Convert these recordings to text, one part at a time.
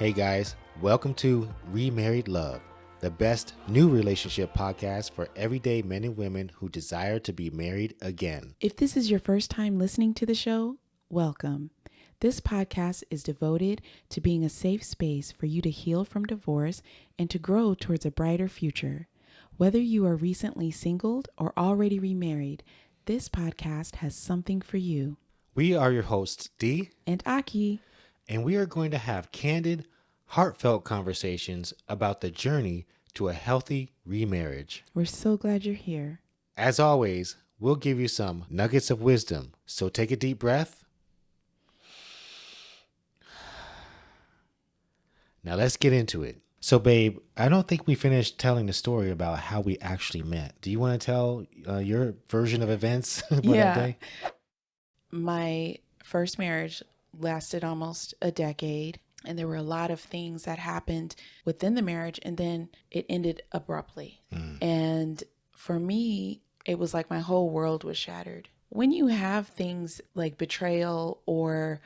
Hey guys, welcome to Remarried Love, the best new relationship podcast for everyday men and women who desire to be married again. If this is your first time listening to the show, welcome. This podcast is devoted to being a safe space for you to heal from divorce and to grow towards a brighter future. Whether you are recently singled or already remarried, this podcast has something for you. We are your hosts, Dee and Aki, and we are going to have candid, heartfelt conversations about the journey to a healthy remarriage. We're so glad you're here. As always, we'll give you some nuggets of wisdom. So take a deep breath. Now let's get into it. So babe, I don't think we finished telling the story about how we actually met. Do you want to tell your version of events? That day? My first marriage lasted almost a decade. And there were a lot of things that happened within the marriage, and then it ended abruptly. And for me, it was like my whole world was shattered. When you have things like betrayal or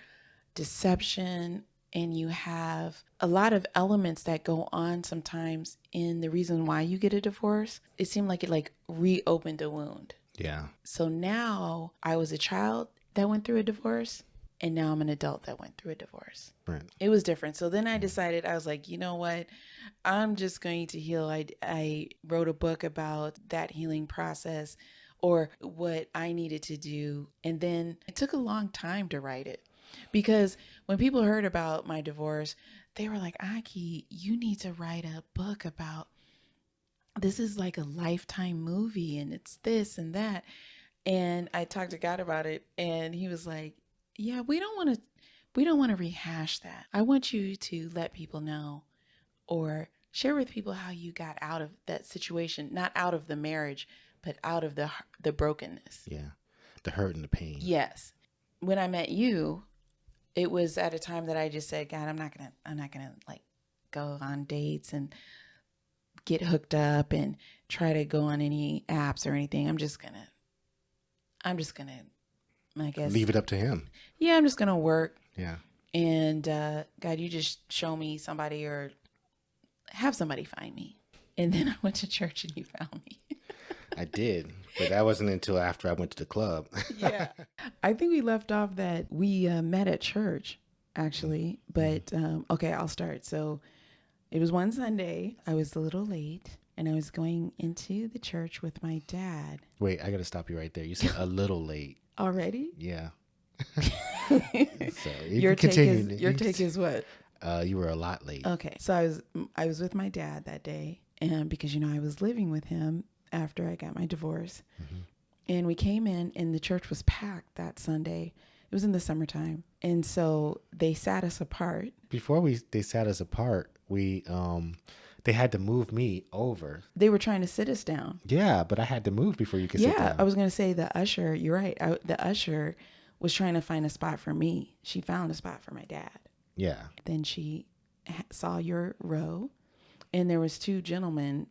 deception, and you have a lot of elements that go on sometimes in the reason why you get a divorce, it seemed like it reopened a wound. Yeah. So now I was a child that went through a divorce, and now I'm an adult that went through a divorce. Right. It was different. So then I decided, I was like, you know what? I'm just going to heal. I wrote a book about that healing process or what I needed to do. And then it took a long time to write it because when people heard about my divorce, they were like, Aki, you need to write a book about, this is like a Lifetime movie and it's this and that. And I talked to God about it and he was like, yeah, we don't want to rehash that. I want you to let people know or share with people how you got out of that situation, not out of the marriage, but out of the brokenness. Yeah. The hurt and the pain. Yes. When I met you, it was at a time that I just said, God, I'm not going to go on dates and get hooked up and try to go on any apps or anything. I'm just going to I guess leave it up to him. Yeah, I'm just going to work. Yeah. And God, you just show me somebody or have somebody find me. And then I went to church and you found me. I did, but that wasn't until after I went to the club. Yeah. I think we left off that we met at church, actually. But, okay, I'll start. So it was one Sunday. I was a little late. And I was going into the church with my dad. Wait, I got to stop you right there. You said a little late. Already? Yeah. So your take is what? You were a lot late. Okay. So I was with my dad that day, and because I was living with him after I got my divorce. Mm-hmm. And we came in and the church was packed that Sunday. It was in the summertime. And so they sat us apart. Before they sat us apart, they had to move me over. They were trying to sit us down. Yeah, but I had to move before you could sit down. Yeah, I was going to say the usher, you're right. The usher was trying to find a spot for me. She found a spot for my dad. Yeah. Then she saw your row and there was two gentlemen.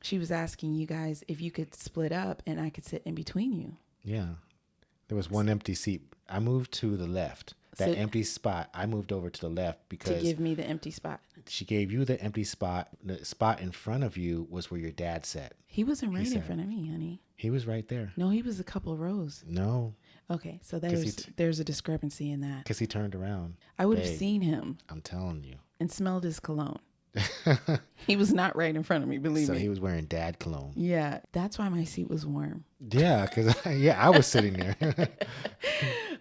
She was asking you guys if you could split up and I could sit in between you. Yeah. There was one empty seat. I moved to the left. That empty spot, I moved over to the left because... To give me the empty spot. She gave you the empty spot. The spot in front of you was where your dad sat. He wasn't right in front of me, honey. He was right there. No, he was a couple rows. No. Okay, so there's a discrepancy in that. Because he turned around. I would have seen him. I'm telling you. And smelled his cologne. He was not right in front of me, believe me. So he was wearing dad cologne. Yeah, that's why my seat was warm. Yeah, because I was sitting there.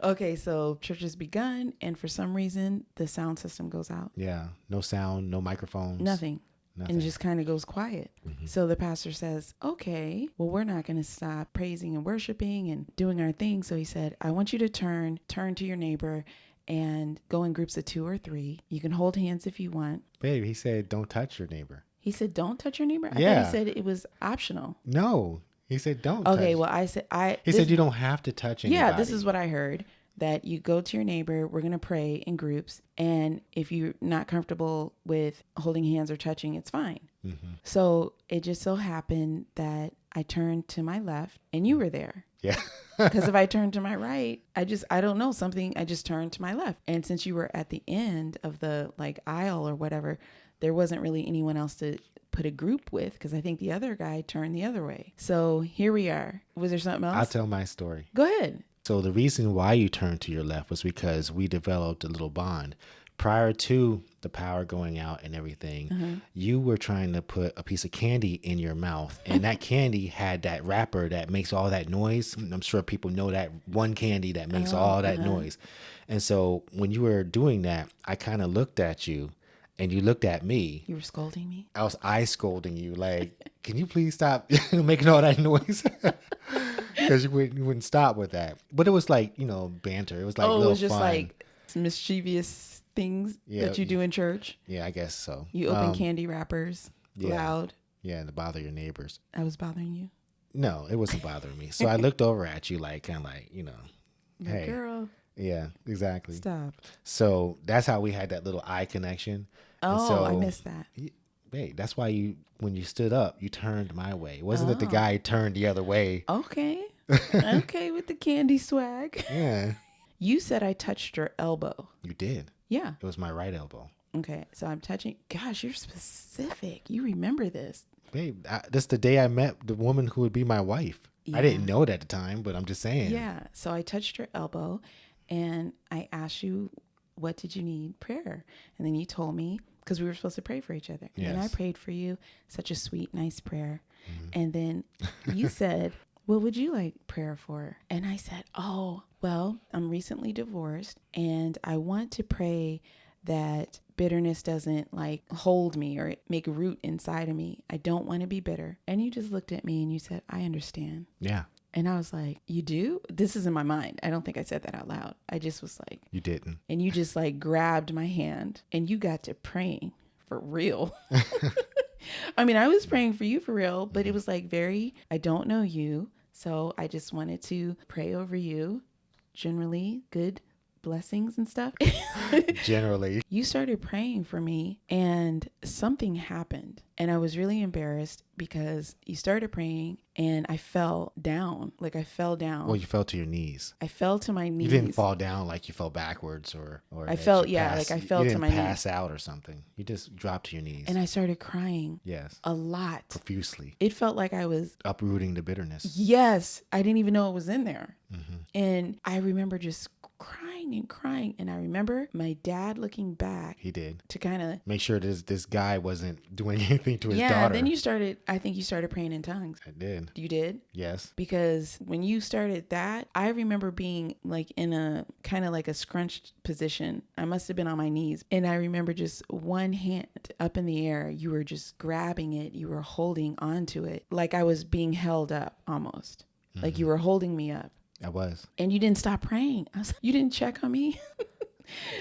Okay, so church has begun, and for some reason, the sound system goes out. Yeah, no sound, no microphones. Nothing. And it just kind of goes quiet. Mm-hmm. So the pastor says, okay, well, we're not going to stop praising and worshiping and doing our thing. So he said, I want you to turn to your neighbor and go in groups of 2 or 3. You can hold hands if you want. Babe, he said, don't touch your neighbor. He said, don't touch your neighbor? I thought he said it was optional. No, he said, don't Okay, touch. well, I said, He said you don't have to touch anybody. Yeah, this is what I heard. That you go to your neighbor, we're going to pray in groups. And if you're not comfortable with holding hands or touching, it's fine. Mm-hmm. So it just so happened that I turned to my left and you were there. Yeah. Because if I turned to my right, I don't know, I just turned to my left. And since you were at the end of the like aisle or whatever, there wasn't really anyone else to put a group with, because I think the other guy turned the other way. So here we are. Was there something else? I'll tell my story. Go ahead. So the reason why you turned to your left was because we developed a little bond. Prior to the power going out and everything, you were trying to put a piece of candy in your mouth, and that candy had that wrapper that makes all that noise. I'm sure people know that one candy that makes all that noise. And so when you were doing that, I kind of looked at you and you looked at me. You were scolding me? I was scolding you like, can you please stop making all that noise? Because you wouldn't stop with that. But it was like, banter. It was like it little was just fun. like mischievous things that you do in church. Yeah, I guess so. You open candy wrappers loud. Yeah, to bother your neighbors. I was bothering you? No, it wasn't bothering me. So I looked over at you like, kind of like, hey. Girl. Yeah, exactly. Stop. So that's how we had that little eye connection. Oh, I missed that. Babe, that's why when you stood up, you turned my way. It wasn't that the guy turned the other way. Okay. Okay, with the candy swag. Yeah. You said I touched your elbow. You did. Yeah. It was my right elbow. Okay, so I'm touching. Gosh, you're specific. You remember this. Babe, this is the day I met the woman who would be my wife. Yeah. I didn't know it at the time, but I'm just saying. Yeah, so I touched your elbow and I asked you, what did you need prayer? And then you told me, because we were supposed to pray for each other. Yes. And I prayed for you. Such a sweet, nice prayer. And then you said, what would you like prayer for? And I said, oh, well, I'm recently divorced and I want to pray that bitterness doesn't like hold me or make root inside of me. I don't want to be bitter. And you just looked at me and you said, I understand. Yeah. And I was like, you do? This is in my mind. I don't think I said that out loud. I just was like, You didn't. and you just like grabbed my hand and you got to praying for real. I mean, I was praying for you for real, but it was like I don't know you. So I just wanted to pray over you. Generally good blessings and stuff. Generally. You started praying for me and something happened. And I was really embarrassed because you started praying and I fell down. Like I fell down. Well, you fell to your knees. I fell to my knees. You didn't fall down like you fell backwards or I fell, like I fell to my knees. You didn't pass out or something. You just dropped to your knees. And I started crying. Yes. A lot. Profusely. It felt like I was uprooting the bitterness. Yes. I didn't even know it was in there. And I remember just crying and crying. And I remember my dad looking back. He did. To kind of make sure this guy wasn't doing anything to his daughter. Yeah, then I think you started praying in tongues. I did. You did? Yes. Because when you started that, I remember being like in a kind of like a scrunched position. I must have been on my knees. And I remember just one hand up in the air. You were just grabbing it. You were holding onto it. Like I was being held up almost. Like you were holding me up. I was. And you didn't stop praying. You didn't check on me.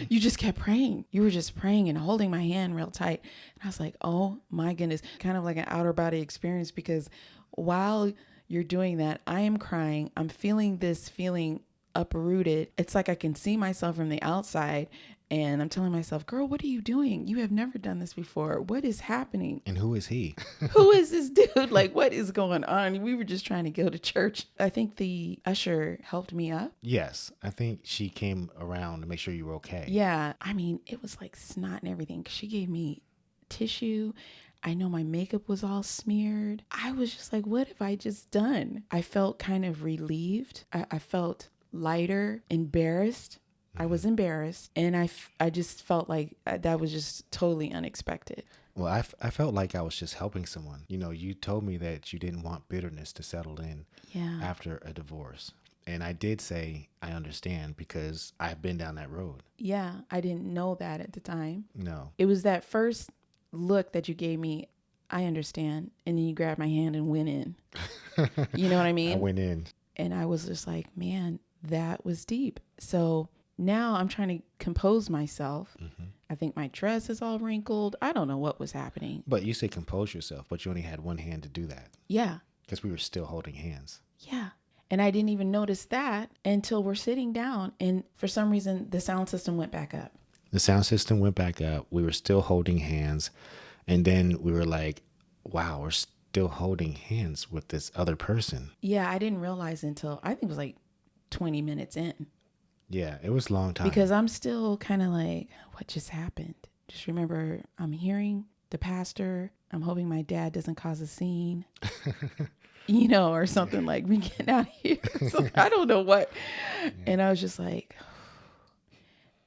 You just kept praying. You were just praying and holding my hand real tight. And I was like, oh my goodness, kind of like an outer body experience, because while you're doing that, I am crying. I'm feeling this feeling uprooted. It's like I can see myself from the outside. And I'm telling myself, girl, what are you doing? You have never done this before. What is happening? And who is he? Who is this dude? Like, what is going on? We were just trying to go to church. I think the usher helped me up. Yes. I think she came around to make sure you were okay. Yeah. I mean, it was like snot and everything. She gave me tissue. I know my makeup was all smeared. I was just like, what have I just done? I felt kind of relieved. I felt lighter, embarrassed. I was embarrassed, and I just felt like that was just totally unexpected. Well, I felt like I was just helping someone. You told me that you didn't want bitterness to settle in after a divorce. And I did say, I understand, because I've been down that road. Yeah, I didn't know that at the time. No. It was that first look that you gave me, I understand, and then you grabbed my hand and went in. You know what I mean? I went in. And I was just like, man, that was deep. So now I'm trying to compose myself. I think my dress is all wrinkled. I don't know what was happening. But you say compose yourself, but you only had one hand to do that. Yeah. Because we were still holding hands. Yeah. And I didn't even notice that until we're sitting down. And for some reason, the sound system went back up. The sound system went back up. We were still holding hands. And then we were like, wow, we're still still holding hands with this other person. Yeah, I didn't realize until I think it was like 20 minutes in. Yeah, it was a long time. Because I'm still kind of like, what just happened? Just remember, I'm hearing the pastor. I'm hoping my dad doesn't cause a scene, or something like me getting out of here. So I don't know what. Yeah. And I was just like,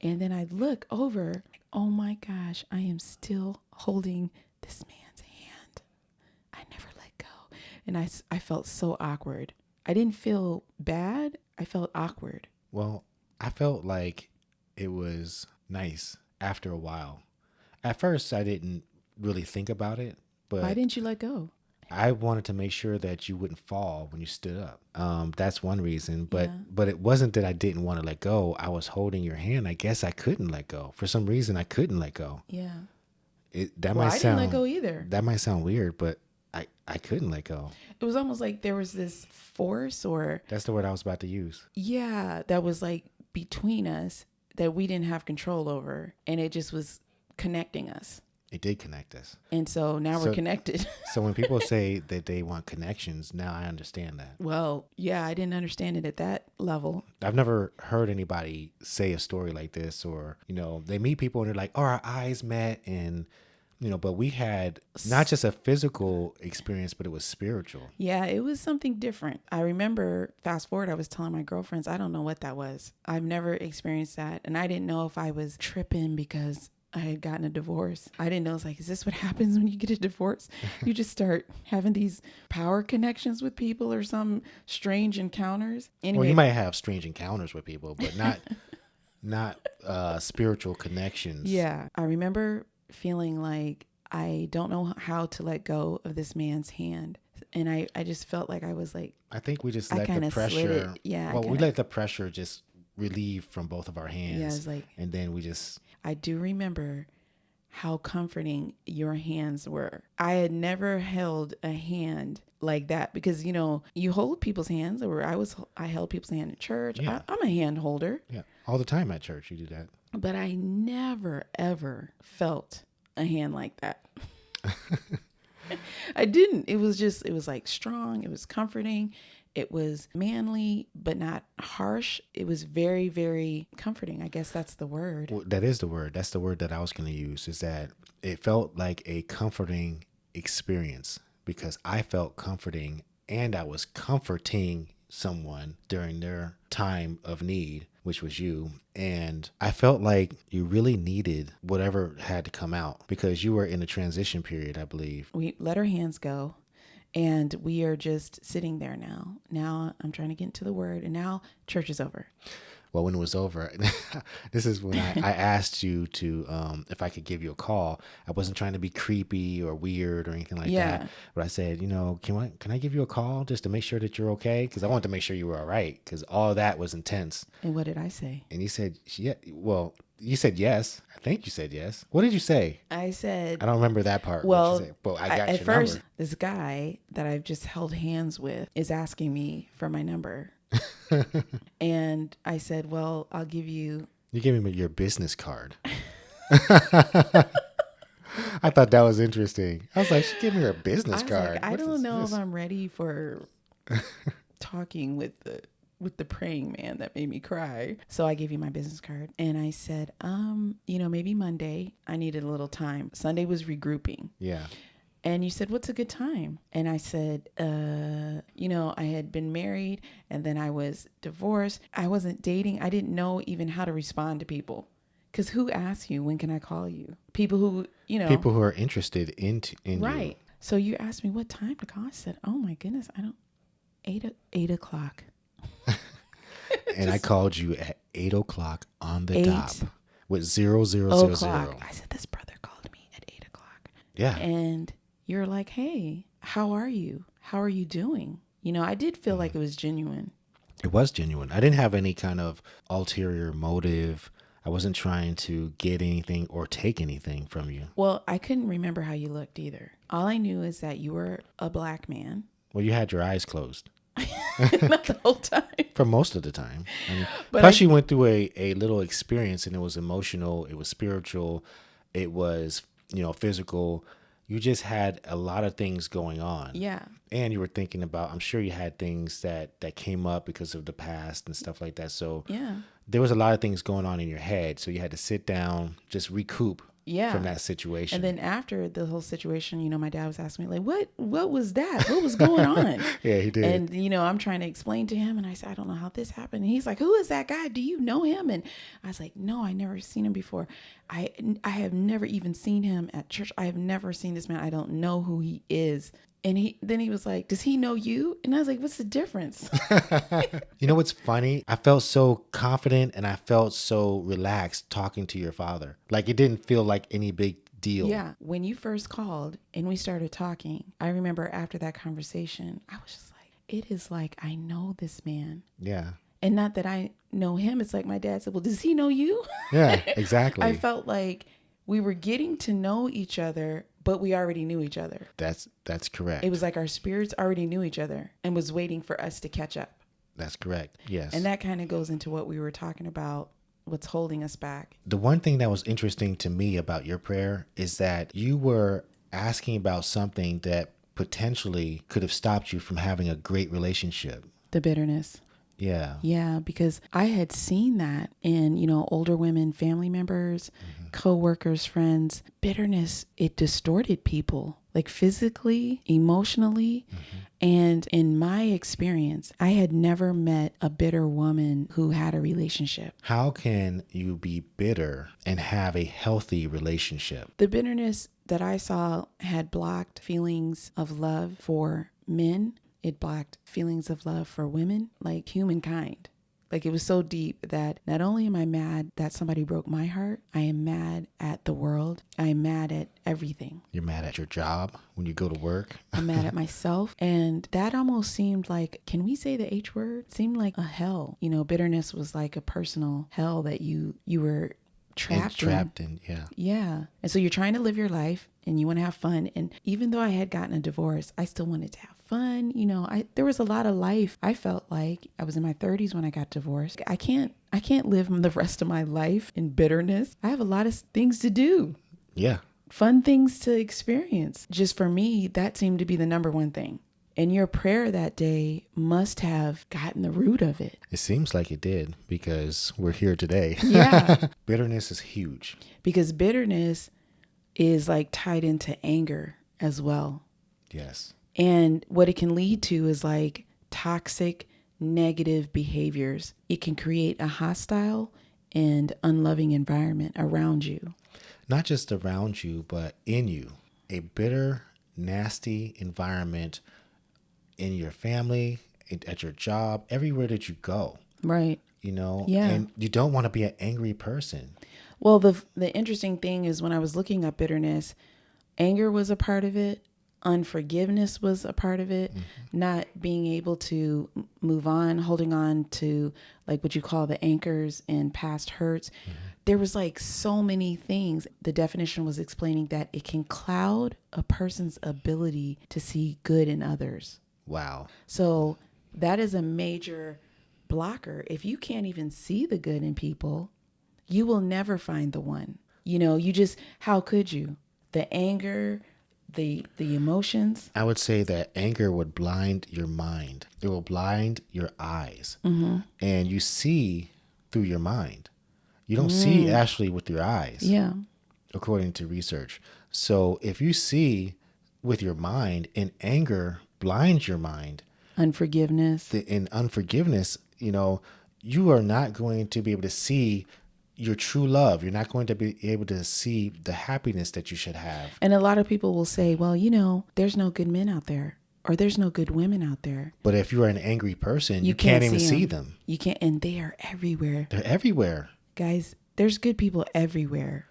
and then I look over, oh my gosh, I am still holding this man's hand. I never let go. And I felt so awkward. I didn't feel bad. I felt awkward. Well, I felt like it was nice after a while. At first, I didn't really think about it, but why didn't you let go? I wanted to make sure that you wouldn't fall when you stood up. That's one reason, but it wasn't that I didn't want to let go. I was holding your hand. I guess I couldn't let go. For some reason, I couldn't let go. Yeah. I didn't let go either. That might sound weird, but I couldn't let go. It was almost like there was this force, or that's the word I was about to use. Yeah, that was like between us that we didn't have control over, and it just was connecting us. It did connect us. And so now we're connected. So when people say that they want connections, now I understand that. Well, yeah, I didn't understand it at that level. I've never heard anybody say a story like this, or, they meet people and they're like, oh, our eyes met, and, but we had not just a physical experience, but it was spiritual. Yeah, it was something different. I remember, fast forward, I was telling my girlfriends, I don't know what that was. I've never experienced that. And I didn't know if I was tripping because I had gotten a divorce. I didn't know. It's like, is this what happens when you get a divorce? You just start having these power connections with people or some strange encounters. Anyway. Well, you might have strange encounters with people, but not spiritual connections. Yeah. I remember feeling like I don't know how to let go of this man's hand. And I just felt like I was like, I think we just let the pressure. Yeah. Well, we let the pressure just relieve from both of our hands. Yeah, it's like, and then we just. I do remember how comforting your hands were. I had never held a hand like that because, you hold people's hands, or I held people's hand in church. Yeah. I'm a hand holder. Yeah. All the time at church, you do that. But I never, ever felt a hand like that. I didn't. It was like strong. It was comforting. It was manly, but not harsh. It was very, very comforting. I guess that's the word. Well, that is the word. That's the word that I was going to use, is that it felt like a comforting experience because I felt comforting and I was comforting someone during their time of need, which was you. And I felt like you really needed whatever had to come out because you were in a transition period, I believe. We let our hands go. And we are just sitting there now. Now I'm trying to get into the word, and now church is over. Well, when it was over, this is when I asked you to, if I could give you a call. I wasn't trying to be creepy or weird or anything like that. But I said, can I give you a call just to make sure that you're okay? Because I wanted to make sure you were all right because all that was intense. And what did I say? And you said, yeah, well, you said yes. I think you said yes. What did you say? I said, I don't remember that part. Well, I got at your first, number. This guy that I've just held hands with is asking me for my number. And I said, well, I'll give you. You gave me your business card. I thought that was interesting. I was like, she gave me her business card. Like, I don't know if I'm ready for talking with the praying man that made me cry. So I gave you my business card and I said, maybe Monday. I needed a little time. Sunday was regrouping. Yeah. And you said, what's a good time? And I said, I had been married and then I was divorced. I wasn't dating. I didn't know even how to respond to people. Because who asks you, when can I call you? People who, People who are interested in right. you. So you asked me what time to call. I said, oh my goodness, 8 o'clock. And I called you at 8 o'clock on the dot with 0000. I said, this brother called me at 8 o'clock. Yeah. And you're like, hey, how are you? How are you doing? I did feel like it was genuine. It was genuine. I didn't have any kind of ulterior motive. I wasn't trying to get anything or take anything from you. Well, I couldn't remember how you looked either. All I knew is that you were a black man. Well, you had your eyes closed. Not the whole time. For most of the time. Plus, you went through a little experience and it was emotional. It was spiritual. It was, physical. You just had a lot of things going on. Yeah. And you were thinking about, I'm sure you had things that came up because of the past and stuff like that. So Yeah. there was a lot of things going on in your head. So you had to sit down, just recoup Yeah. from that situation. And then after the whole situation, you know, my dad was asking me like, what was that? What was going on? Yeah, he did. And, you know, I'm trying to explain to him, and I said, I don't know how this happened. And he's like, who is that guy? Do you know him? And I was like, no, I never seen him before. I have never even seen him at church. I have never seen this man. I don't know who he is. And then he was like, does he know you? And I was like, what's the difference? You know what's funny? I felt so confident and I felt so relaxed talking to your father. Like it didn't feel like any big deal. Yeah. When you first called and we started talking, I remember after that conversation, I was just like, it is like, I know this man. Yeah. And not that I know him. It's like my dad said, well, does he know you? Yeah, exactly. I felt like we were getting to know each other, but we already knew each other. That's correct. It was like our spirits already knew each other and was waiting for us to catch up. That's correct. Yes. And that kind of goes into what we were talking about, what's holding us back. The one thing that was interesting to me about your prayer is that you were asking about something that potentially could have stopped you from having a great relationship. The bitterness. Yeah. Yeah, because I had seen that in, you know, older women, family members, co-workers, friends. Bitterness, it distorted people, like physically, emotionally. And in my experience, I had never met a bitter woman who had a relationship. How can you be bitter and have a healthy relationship? The bitterness that I saw had blocked feelings of love for men. It blocked feelings of love for women, like humankind. Like it was so deep that not only am I mad that somebody broke my heart, I am mad at the world. I am mad at everything. You're mad at your job when you go to work. I'm mad at myself. And that almost seemed like, can we say the H word? It seemed like a hell. You know, bitterness was like a personal hell that you were trapped in. Yeah. Yeah. And so you're trying to live your life and you want to have fun. And even though I had gotten a divorce, I still wanted to have fun. You know, there was a lot of life. I felt like I was in my 30s when I got divorced. I can't live the rest of my life in bitterness. I have a lot of things to do. Yeah. Fun things to experience. Just for me, that seemed to be the number one thing. And your prayer that day must have gotten the root of it. It seems like it did because we're here today. Yeah. Bitterness is huge. Because bitterness is like tied into anger as well. Yes. And what it can lead to is like toxic, negative behaviors. It can create a hostile and unloving environment around you. Not just around you, but in you. A bitter, nasty environment in your family, at your job, everywhere that you go. Right. You know? Yeah. And you don't want to be an angry person. Well, the interesting thing is when I was looking up bitterness, anger was a part of it. Unforgiveness was a part of it. Not being able to move on, holding on to like what you call the anchors and past hurts. There was like so many things. The definition was explaining that it can cloud a person's ability to see good in others. Wow. So that is a major blocker. If you can't even see the good in people, you will never find the one. You know, how could you? The anger, the emotions. I would say that anger would blind your mind. It will blind your eyes. And you see through your mind. You don't see actually with your eyes. Yeah. According to research. So if you see with your mind and anger blinds your mind. Unforgiveness. In unforgiveness, you know, you are not going to be able to see your true love. You're not going to be able to see the happiness that you should have. And a lot of people will say, well, you know, there's no good men out there or there's no good women out there. But if you're an angry person, you can't even see them. You can't. And they are everywhere. They're everywhere. Guys, there's good people everywhere.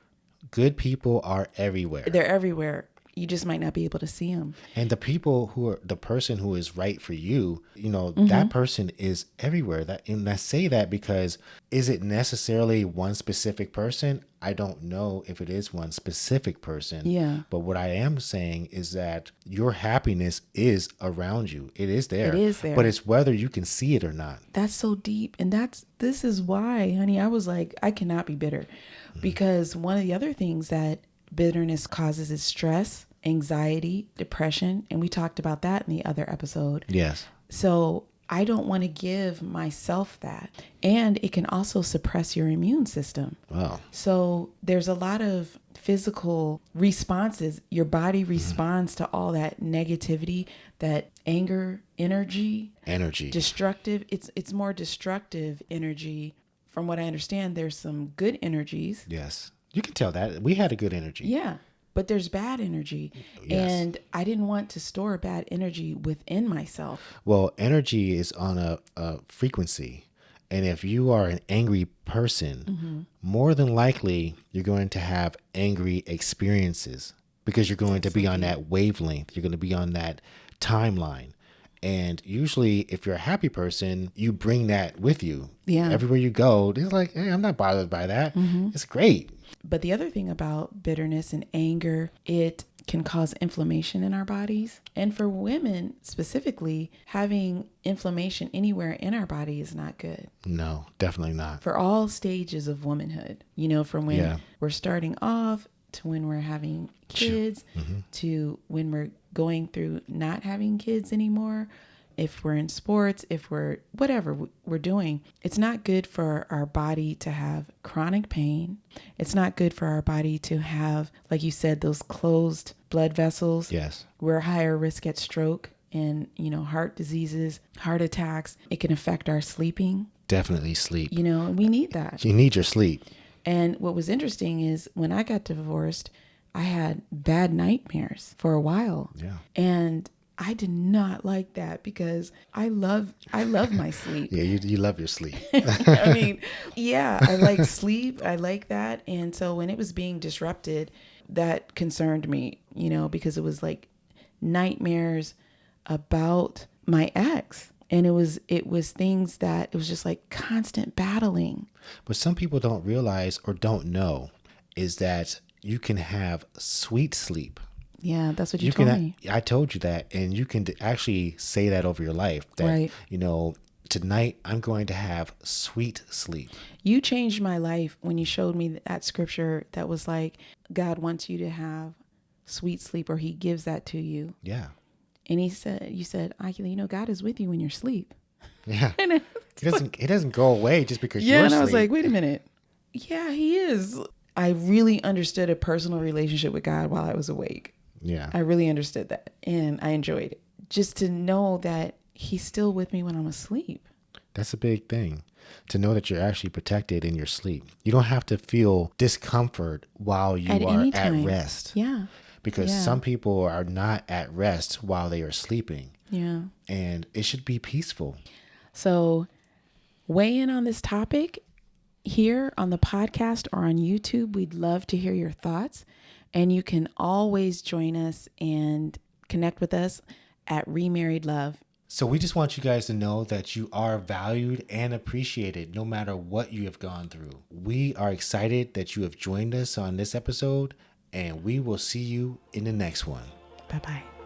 Good people are everywhere. They're everywhere. You just might not be able to see them. And the people who are the person who is right for you, you know, that person is everywhere. And I say that because is it necessarily one specific person? I don't know if it is one specific person. Yeah. But what I am saying is that your happiness is around you. It is there. It is there. But it's whether you can see it or not. That's so deep. And this is why, honey, I was like, I cannot be bitter. Because one of the other things that bitterness causes is stress. anxiety, depression, and we talked about that in the other episode. Yes. So I don't want to give myself that. And it can also suppress your immune system. Wow. So there's a lot of physical responses. Your body responds to all that negativity, that anger, energy, destructive. It's more destructive energy. From what I understand, there's some good energies. Yes. You can tell that. We had a good energy. Yeah. But there's bad energy. Yes. And I didn't want to store bad energy within myself. Well, energy is on a frequency. And if you are an angry person, more than likely you're going to have angry experiences because you're going to be on that wavelength. You're going to be on that timeline. And usually if you're a happy person, you bring that with you. Yeah. Everywhere you go, it's like, hey, I'm not bothered by that. It's great. But the other thing about bitterness and anger, it can cause inflammation in our bodies. And for women specifically, having inflammation anywhere in our body is not good. No, definitely not. For all stages of womanhood, from when we're starting off to when we're having kids to when we're going through not having kids anymore. If we're in sports, if we're whatever we're doing, it's not good for our body to have chronic pain. It's not good for our body to have, like you said, those closed blood vessels. Yes. We're higher risk at stroke and, heart diseases, heart attacks. It can affect our sleeping. Definitely sleep. And we need that. You need your sleep. And what was interesting is when I got divorced, I had bad nightmares for a while. Yeah. And I did not like that because I love my sleep. Yeah, you love your sleep. I mean, yeah, I like sleep. I like that. And so when it was being disrupted, that concerned me, because it was like nightmares about my ex. And it was things that it was just like constant battling. But some people don't realize or don't know is that you can have sweet sleep. Yeah, that's what you told me. I told you that, and you can actually say that over your life. That, right. Tonight I'm going to have sweet sleep. You changed my life when you showed me that scripture that was like, God wants you to have sweet sleep, or he gives that to you. Yeah. And you said, God is with you when you're asleep. Yeah. It doesn't go away just because you're asleep. Yeah, and I was like, wait a minute. Yeah, he is. I really understood a personal relationship with God while I was awake. Yeah. I really understood that. And I enjoyed it. Just to know that he's still with me when I'm asleep. That's a big thing. To know that you're actually protected in your sleep. You don't have to feel discomfort while you are at rest. Yeah. Because some people are not at rest while they are sleeping. Yeah. And it should be peaceful. So weigh in on this topic here on the podcast or on YouTube. We'd love to hear your thoughts. And you can always join us and connect with us at Remarried Love. So we just want you guys to know that you are valued and appreciated no matter what you have gone through. We are excited that you have joined us on this episode, and we will see you in the next one. Bye-bye.